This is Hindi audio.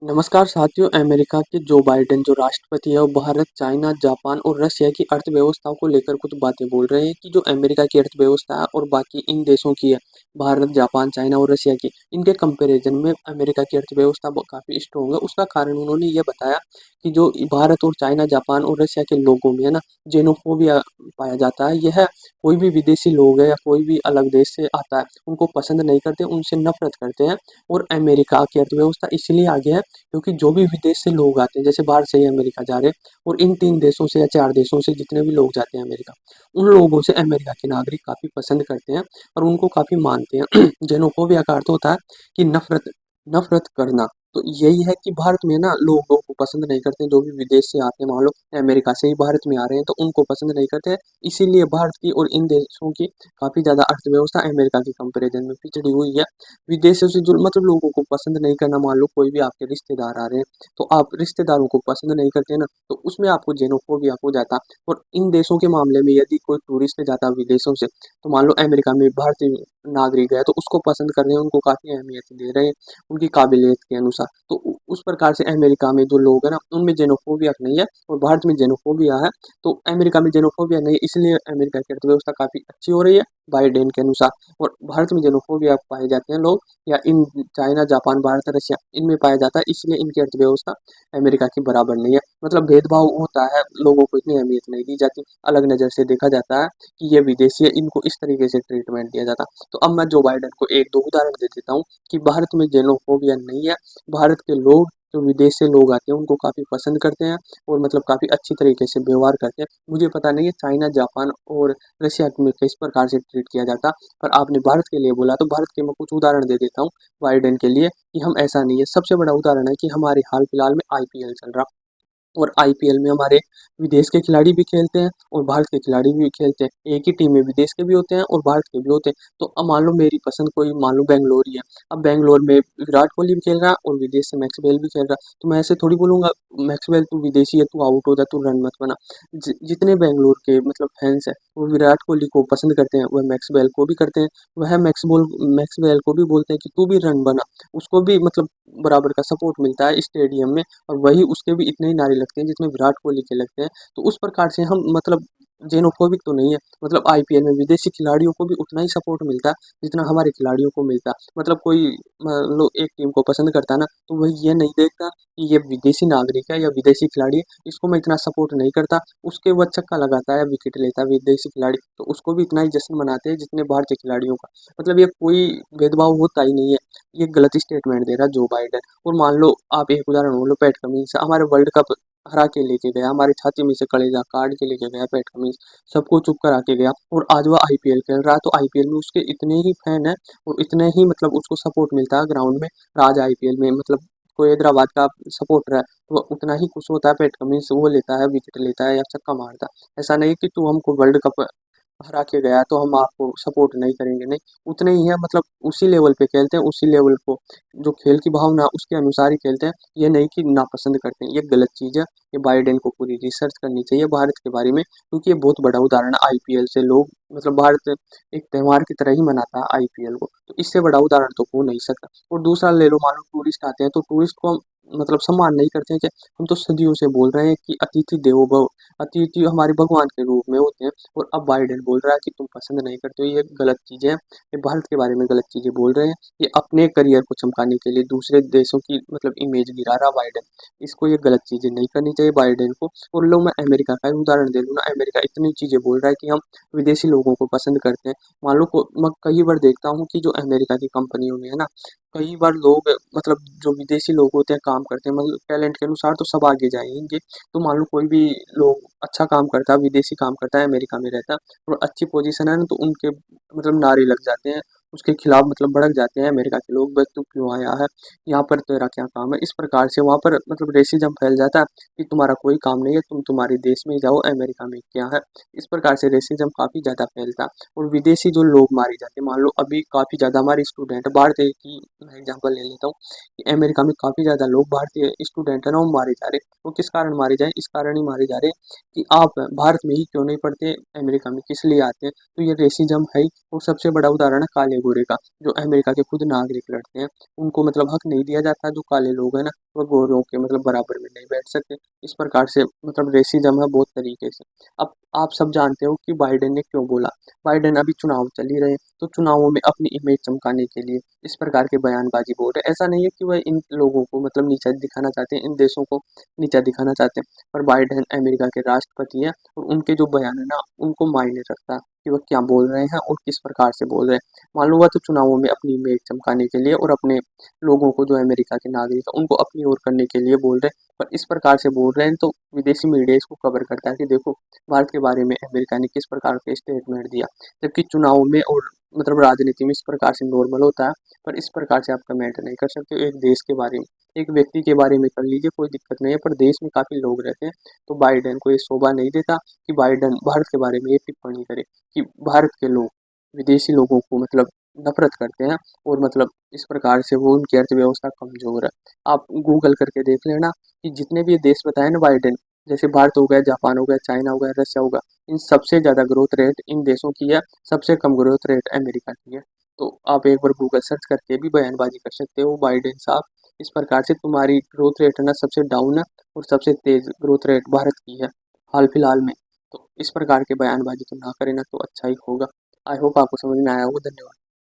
नमस्कार साथियों, अमेरिका के जो बाइडेन जो राष्ट्रपति है वो भारत, चाइना, जापान और रशिया की अर्थव्यवस्थाओं को लेकर कुछ बातें बोल रहे हैं कि जो अमेरिका की अर्थव्यवस्था है और बाकी इन देशों की है, भारत, जापान, चाइना और रशिया की, इनके कंपैरिजन में अमेरिका की अर्थव्यवस्था काफ़ी स्ट्रॉन्ग है। उसका कारण उन्होंने ये बताया कि जो भारत और चाइना, जापान और रशिया के लोगों में है ना, ज़ेनोफोबिया पाया जाता है। यह कोई भी विदेशी लोग है या कोई भी अलग देश से आता है, उनको पसंद नहीं करते, उनसे नफ़रत करते हैं। और अमेरिका की अर्थव्यवस्था इसलिए आगे है क्योंकि जो भी विदेश से लोग आते हैं, जैसे बाहर से ही अमेरिका जा रहे हैं और इन 3 देशों से या 4 देशों से जितने भी लोग जाते हैं अमेरिका, उन लोगों से अमेरिका के नागरिक काफ़ी पसंद करते हैं और उनको काफ़ी मानते हैं। ज़ेनोफोबिया का अर्थ होता है कि नफ़रत नफ़रत करना। तो यही है कि भारत में ना लोगों को पसंद नहीं करते, जो भी विदेश से आते हैं, मान लो अमेरिका से ही भारत में आ रहे हैं, तो उनको पसंद नहीं करते हैं। इसीलिए भारत की और इन देशों की काफ़ी ज़्यादा अर्थव्यवस्था अमेरिका के कंपैरिजन में पिछड़ी हुई है। विदेशों से जो मतलब लोगों को पसंद नहीं करना, मान लो कोई भी आपके रिश्तेदार आ रहे हैं, तो आप रिश्तेदारों को पसंद नहीं करते ना, तो उसमें आपको ज़ेनोफोबिया हो जाता। और इन देशों के मामले में यदि कोई टूरिस्ट जाता विदेशों से, तो मान लो अमेरिका में भारतीय नागरिक है, तो उसको पसंद कर रहे हैं, उनको काफ़ी अहमियत दे रहे हैं, उनकी काबिलियत के अनुसार। तो उस प्रकार से अमेरिका में जो लोग हैं ना, उनमें ज़ेनोफोबिया नहीं है और भारत में ज़ेनोफोबिया है। तो अमेरिका में ज़ेनोफोबिया नहीं है, इसलिए अमेरिका की अर्थव्यवस्था काफ़ी अच्छी हो रही है बाइडेन के अनुसार। और भारत में ज़ेनोफोबिया पाए जाते हैं लोग, या in China, Japan, Bharat, Russia इनमें पाया जाता है, इसलिए इनकी अर्थव्यवस्था अमेरिका के बराबर नहीं है। मतलब भेदभाव होता है, लोगों को इतनी अहमियत नहीं दी जाती, अलग नज़र से देखा जाता है कि ये विदेशी है, इनको इस तरीके से ट्रीटमेंट दिया जाता। तो अब मैं जो बाइडेन को 1-2 उदाहरण दे देता हूँ कि भारत में ज़ेनोफोबिया नहीं है। भारत के लोग जो विदेश से लोग आते हैं उनको काफ़ी पसंद करते हैं और मतलब काफ़ी अच्छी तरीके से व्यवहार करते हैं। मुझे पता नहीं है चाइना, जापान और रशिया में किस प्रकार से ट्रीट किया जाता, पर आपने भारत के लिए बोला तो भारत के मैं कुछ उदाहरण दे देता हूँ बाइडेन के लिए कि हम ऐसा नहीं है। सबसे बड़ा उदाहरण है कि हमारे हाल फिलहाल में आईपीएल चल रहा, और आईपीएल में हमारे विदेश के खिलाड़ी भी खेलते हैं और भारत के खिलाड़ी भी खेलते हैं। एक ही टीम में विदेश के भी होते हैं और भारत के भी होते हैं। तो अब मान लो मेरी पसंद कोई, मान लो बेंगलोर ही है। अब बेंगलोर में विराट कोहली भी खेल रहा है और विदेश से मैक्सवेल भी खेल रहा है। तो मैं ऐसे थोड़ी बोलूँगा मैक्सवेल तू विदेशी है, तू आउट हो जा, तू रन मत बना। जितने बेंगलोर के मतलब फैंस हैं वो विराट कोहली को पसंद करते हैं, वह मैक्सवेल को भी करते हैं। वह मैक्सवेल को भी बोलते हैं कि तू भी रन बना। उसको भी मतलब बराबर का सपोर्ट मिलता है स्टेडियम में, और वही उसके भी इतने ही नारे लगते हैं जितने विराट कोहली के लगते हैं। तो उस प्रकार से हम मतलब ज़ेनोफोबिक तो नहीं है। मतलब आईपीएल में विदेशी खिलाड़ियों को भी उतना ही सपोर्ट मिलता है जितना हमारे खिलाड़ियों को मिलता है। मतलब कोई मान लो एक टीम को पसंद करता है ना, तो वह ये नहीं देखता कि ये विदेशी नागरिक है या विदेशी खिलाड़ी है, इसको मैं इतना सपोर्ट नहीं करता। उसके वो छक्का लगाता है, विकेट लेता है विदेशी खिलाड़ी, तो उसको भी इतना ही जश्न मनाते हैं जितने भारतीय खिलाड़ियों का। मतलब ये कोई भेदभाव होता ही नहीं है। ये गलत स्टेटमेंट दे रहा है जो बाइडेन। और मान लो आप एक उदाहरण बोलो, पैट कमिंस हमारे वर्ल्ड कप हरा के लेके गया, हमारे छाती में से कलेजा काट के लेके गया पैट कमिंस, सबको चुप करा के गया, और आज वो आईपीएल खेल रहा है। तो आईपीएल में उसके इतने ही फैन है और इतने ही मतलब उसको सपोर्ट मिलता है ग्राउंड में। आज आईपीएल में मतलब कोई हैदराबाद का सपोर्टर है तो वो उतना ही खुश होता है, पैट कमिंस वो लेता है, विकेट लेता है या छक्का मारता है। ऐसा नहीं कि तू हमको वर्ल्ड कप हरा के गया तो हम आपको सपोर्ट नहीं करेंगे, नहीं। उतने ही है, मतलब उसी लेवल पे खेलते हैं, उसी लेवल को जो खेल की भावना उसके अनुसार ही खेलते हैं। ये नहीं कि नापसंद करते हैं, ये गलत चीज़ है। ये बाइडेन को पूरी रिसर्च करनी चाहिए भारत के बारे में, क्योंकि ये बहुत बड़ा उदाहरण है। आईपीएल से लोग मतलब भारत एक त्योहार की तरह ही मनाता है आईपीएल को, तो इससे बड़ा उदाहरण तो हो नहीं सकता। और दूसरा ले लो, मान लो टूरिस्ट आते हैं तो टूरिस्ट को हम मतलब सम्मान नहीं करते हैं। कि हम तो सदियों से बोल रहे हैं कि अतिथि देवो भव, अतिथि हमारे भगवान के रूप में होते हैं। और अब बाइडेन बोल रहा है कि तुम पसंद नहीं करते हो, ये गलत चीज़ें हैं। ये भारत के बारे में गलत चीज़ें बोल रहे हैं। ये अपने करियर को चमकाने के लिए दूसरे देशों की मतलब इमेज गिरा रहा बाइडेन। इसको ये गलत चीज़ें नहीं करनी चाहिए बाइडेन को। और लो मैं अमेरिका का ही उदाहरण दे लूँ ना, अमेरिका इतनी चीज़ें बोल रहा है कि हम विदेशी लोगों को पसंद करते हैं। मान लो मैं कई बार देखता हूँ कि जो अमेरिका की कंपनियों में है ना, कई बार लोग मतलब जो विदेशी लोग होते हैं काम करते हैं, मतलब टैलेंट के अनुसार तो सब आगे जाएंगे। तो मान लो कोई भी लोग अच्छा काम करता है, विदेशी काम करता है, अमेरिका में रहता है और अच्छी पोजीशन है ना, तो उनके मतलब नारे लग जाते हैं, उसके खिलाफ मतलब भड़क जाते हैं अमेरिका के लोग, बस तू क्यों आया है यहाँ पर, तेरा क्या काम है। इस प्रकार से वहाँ पर मतलब रेसिज्म फैल जाता है कि तुम्हारा कोई काम नहीं है, तुम तुम्हारे देश में ही जाओ, अमेरिका में क्या है। इस प्रकार से रेसिज्म काफ़ी ज़्यादा फैलता है और विदेशी जो लोग मारे जाते हैं। मान लो अभी काफ़ी ज़्यादा हमारे स्टूडेंट भारतीय की मैं एग्जाम्पल ले लेता हूँ कि अमेरिका में काफ़ी ज़्यादा लोग भारतीय स्टूडेंट है ना, वो मारे जा रहे हैं। वो किस कारण मारे जाए, इस कारण ही मारे जा रहे हैं कि आप भारत में ही क्यों नहीं पढ़ते, अमेरिका में किस लिए आते हैं। तो ये रेसिज्म है ही। और सबसे बड़ा उदाहरण है काले गोरे का, जो अमेरिका के खुद नागरिक लड़ते हैं, उनको मतलब हक नहीं दिया जाता, जो काले लोग हैं ना, वो गोरों के मतलब बराबर में नहीं बैठ सकते। इस प्रकार से मतलब रेसिज्म है बहुत तरीके से। अब आप सब जानते हो कि बाइडेन ने क्यों बोला। बाइडेन अभी चुनाव चल ही रहे हैं, तो चुनावों में अपनी इमेज चमकाने के लिए इस प्रकार के बयानबाजी बोल रहे हैं। ऐसा नहीं है कि वह इन लोगों को मतलब नीचा दिखाना चाहते हैं, इन देशों को नीचा दिखाना चाहते हैं, पर बाइडेन अमेरिका के राष्ट्रपति हैं और उनके जो बयान है ना, उनको मायने रखता है कि वह क्या बोल रहे हैं और किस प्रकार से बोल रहे हैं। मान लो वह तो चुनावों में अपनी इमेज चमकाने के लिए और अपने लोगों को, जो अमेरिका के नागरिक है, उनको अपनी ओर करने के लिए बोल रहे हैं, पर इस प्रकार से बोल रहे हैं तो विदेशी मीडिया इसको कवर करता है कि देखो भारत के बारे में अमेरिका ने किस प्रकार के स्टेटमेंट दिया। जबकि चुनाव में और मतलब राजनीति में इस प्रकार से नॉर्मल होता है, पर इस प्रकार से आप कमेंट नहीं कर सकते हो एक देश के बारे में। एक व्यक्ति के बारे में कर लीजिए, कोई दिक्कत नहीं है, पर देश में काफ़ी लोग रहते हैं, तो बाइडेन को ये शोभा नहीं देता कि बाइडेन भारत के बारे में ये टिप्पणी करे कि भारत के लोग विदेशी लोगों को मतलब नफ़रत करते हैं और मतलब इस प्रकार से वो उनकी अर्थव्यवस्था कमज़ोर है। आप गूगल करके देख लेना कि जितने भी ये देश बताए ना बाइडेन, जैसे भारत हो गया, जापान हो गया, चाइना हो गया, रशिया होगा, इन सबसे ज़्यादा ग्रोथ रेट इन देशों की है, सबसे कम ग्रोथ रेट अमेरिका की है। तो आप एक बार गूगल सर्च करके भी बयानबाजी कर सकते हो बाइडेन साहब, इस प्रकार से तुम्हारी ग्रोथ रेट है ना सबसे डाउन है और सबसे तेज़ ग्रोथ रेट भारत की है हाल फिलहाल में। तो इस प्रकार के बयानबाजी तो ना करें ना, तो अच्छा ही होगा। आई होप आपको समझ में आया होगा। धन्यवाद।